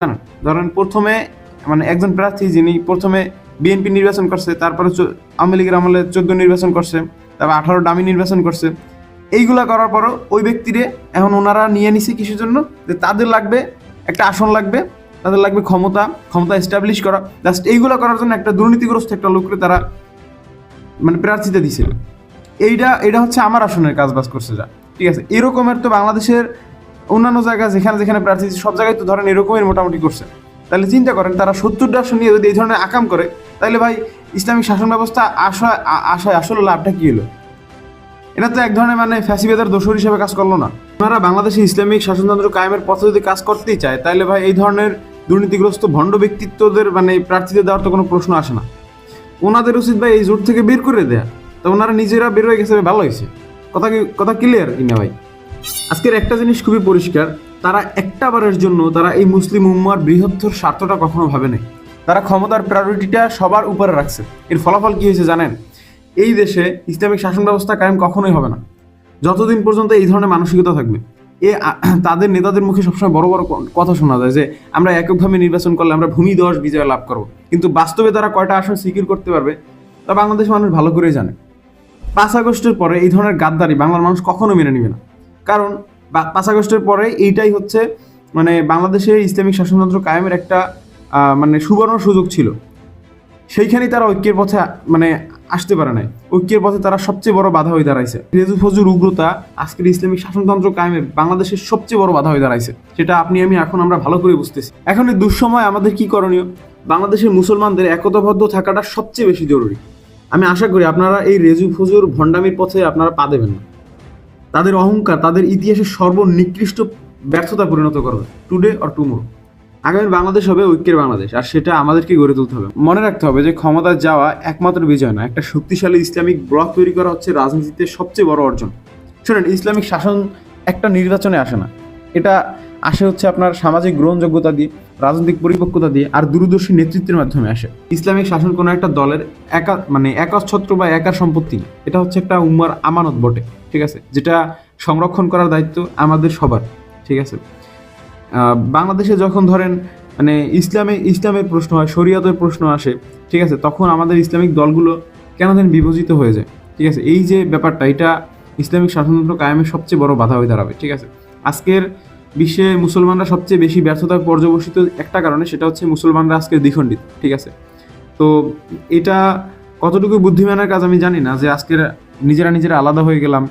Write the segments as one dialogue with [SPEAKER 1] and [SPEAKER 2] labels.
[SPEAKER 1] জানেন? ধরেন প্রথমে মানে একজন প্রার্থী যিনি প্রথমে বিএনপি নির্বাচন করছে, তারপরে আওয়ামী লীগের আমলে 14 নির্বাচন করছে, তারপর 18 ডামি নির্বাচন করছে। এইগুলা করার পরও ওই ব্যক্তিরে এখন ওনারা নিয়ে নিছে কিসের জন্য? যে তাদের লাগবে একটা আসন লাগবে, তাদের লাগবে ক্ষমতা এস্টাবলিশ করা। জাস্ট এইগুলা করার জন্য একটা দুর্নীতিগ্রস্ত একটা লোককে তারা মানে প্রার্থীতে দিছিল। এটা হচ্ছে আমার আসনের কাজ বাজ করছে যা, ঠিক আছে। এরকমের তো বাংলাদেশের অন্যান্য জায়গা যেখানে যেখানে প্রার্থী সব জায়গায় তো ধরেন এরকমের মোটামুটি করছে। তাহলে চিন্তা করেন তারা 70টা আসন নিয়ে যদি এই ধরনের আকাম করে, তাহলে ভাই ইসলামিক শাসন ব্যবস্থা আশায় আসলে লাভটা কি হলো? এটা তো এক ধরনের মানে ফ্যাসিবাদের দোসর হিসেবে কাজ করলো না। ওনারা বাংলাদেশে ইসলামিক শাসনতন্ত্র কায়েমের পথে যদি কাজ করতেই চায়, তাহলে ভাই এই ধরনের দুর্নীতিগ্রস্ত ভণ্ড ব্যক্তিত্বদের মানে প্রার্থীদের দেওয়ার তো কোনো প্রশ্ন আসে না। ওনাদের উচিত ভাই এই জোট থেকে বের করে দেয়া। তো ওনারা নিজেরা বের হয়ে গেছে, ভালো হয়েছে। কথা ক্লিয়ার কিনা ভাই? আজকের একটা জিনিস খুবই পরিষ্কার, তারা একটা বারের জন্য তারা এই মুসলিম উম্মার বৃহত্তর স্বার্থটা কখনো ভাবে নাই। তারা ক্ষমতার প্রায়োরিটিটা সবার উপরে রাখছে। এর ফলাফল কি হয়েছে জানেন? এই দেশে ইসলামিক শাসন ব্যবস্থা কায়েম কখনোই হবে না যতদিন পর্যন্ত এই ধরনের মানসিকতা থাকবে। তাদের নেতাদের মুখে সবসময় বড় বড় কথা শোনা যায় যে আমরা এককভাবে নির্বাচন করলে আমরা ভূমিধস বিজয় লাভ করব, কিন্তু বাস্তবে তারা কয়টা আসন সিকিউর করতে পারবে তা বাংলাদেশ মানুষ ভালো করেই জানে। 5 আগস্টের পরে এই ধরনের গাদ্দারি বাংলার মানুষ কখনো মেনে নেবে না। কারণ 5 আগস্টের পরে এইটাই হচ্ছে মানে বাংলাদেশে ইসলামিক শাসনতন্ত্র কায়েমের একটা মানে সুবর্ণ সুযোগ ছিল। সেইখানেই তারা ঐক্যের পথে মানে আসতে পারে নাই। ঐক্যের পথে তারা সবচেয়ে বড় বাধা হয়ে দাঁড়াইছে। রেজু ফজুর উগ্রতা আজকের ইসলামিক শাসনতন্ত্র কায়েমে বাংলাদেশের সবচেয়ে বড় বাধা হয়ে দাঁড়াইছে। সেটা আপনি আমি এখন আমরা ভালো করে বুঝতেছি। এখন এই দুঃসময় আমাদের কি করণীয়? বাংলাদেশের মুসলমানদের একতাবদ্ধ থাকাটা সবচেয়ে বেশি জরুরি। আমি আশা করি আপনারা এই রেজু ফজুর ভণ্ডামির পথে আপনারা পা দেবেন না। তাদের অহংকার তাদের ইতিহাসের সর্বনিকৃষ্ট ব্যর্থতা পরিণত করবে টুডে অর টুমোরো। আগামী বাংলাদেশ হবে ঐক্যের বাংলাদেশ, আর সেটা আমাদেরকে গড়ে তুলতে হবে। মনে রাখতে হবে যে ক্ষমতায় যাওয়া একমাত্র বিজয় না, একটা শক্তিশালী ইসলামিক ব্লক তৈরি করা হচ্ছে রাজনীতিতে সবচেয়ে বড় অর্জন। শোনেন, ইসলামিক শাসন একটা নির্বাচনে আসে না, এটা আসে হচ্ছে আপনার সামাজিক গ্রহণযোগ্যতা দিয়ে, রাজনৈতিক পরিপক্কতা দিয়ে, আর দূরদর্শী নেতৃত্বের মাধ্যমে আসে। ইসলামিক শাসন কোনো একটা দলের একচ্ছত্র বা একার সম্পত্তি না, এটা হচ্ছে একটা উম্মার আমানত বটে, ঠিক আছে, যেটা সংরক্ষণ করার দায়িত্ব আমাদের সবার, ঠিক আছে। বাংলাদেশে যখন ধরেন মানে ইসলামের প্রশ্ন হয়, শরিয়তের প্রশ্ন আসে, ঠিক আছে, তখন আমাদের ইসলামিক দলগুলো কেন যেন বিভাজিত হয়ে যায়, ঠিক আছে। এই যে ব্যাপারটা, এটা ইসলামিক শাসনতন্ত্র কায়েমের সবচেয়ে বড় বাধা হয়ে দাঁড়াবে, ঠিক আছে। আজকের বিশ্বে মুসলমানরা সবচেয়ে বেশি ব্যর্থতায় পর্যবসিত একটা কারণে, সেটা হচ্ছে মুসলমানরা আজকে দ্বিখণ্ডিত, ঠিক আছে। তো এটা কতটুকু বুদ্ধিমানের কাজ আমি জানি না, যে আজকের নিজেরা আলাদা হয়ে গেলাম।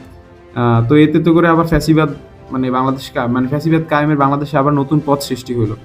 [SPEAKER 1] তো এতে তো করে আবার ফ্যাসিবাদ মানে ফ্যাসিবাদ কায়েমের বাংলাদেশে আবার নতুন পথ সৃষ্টি হলো।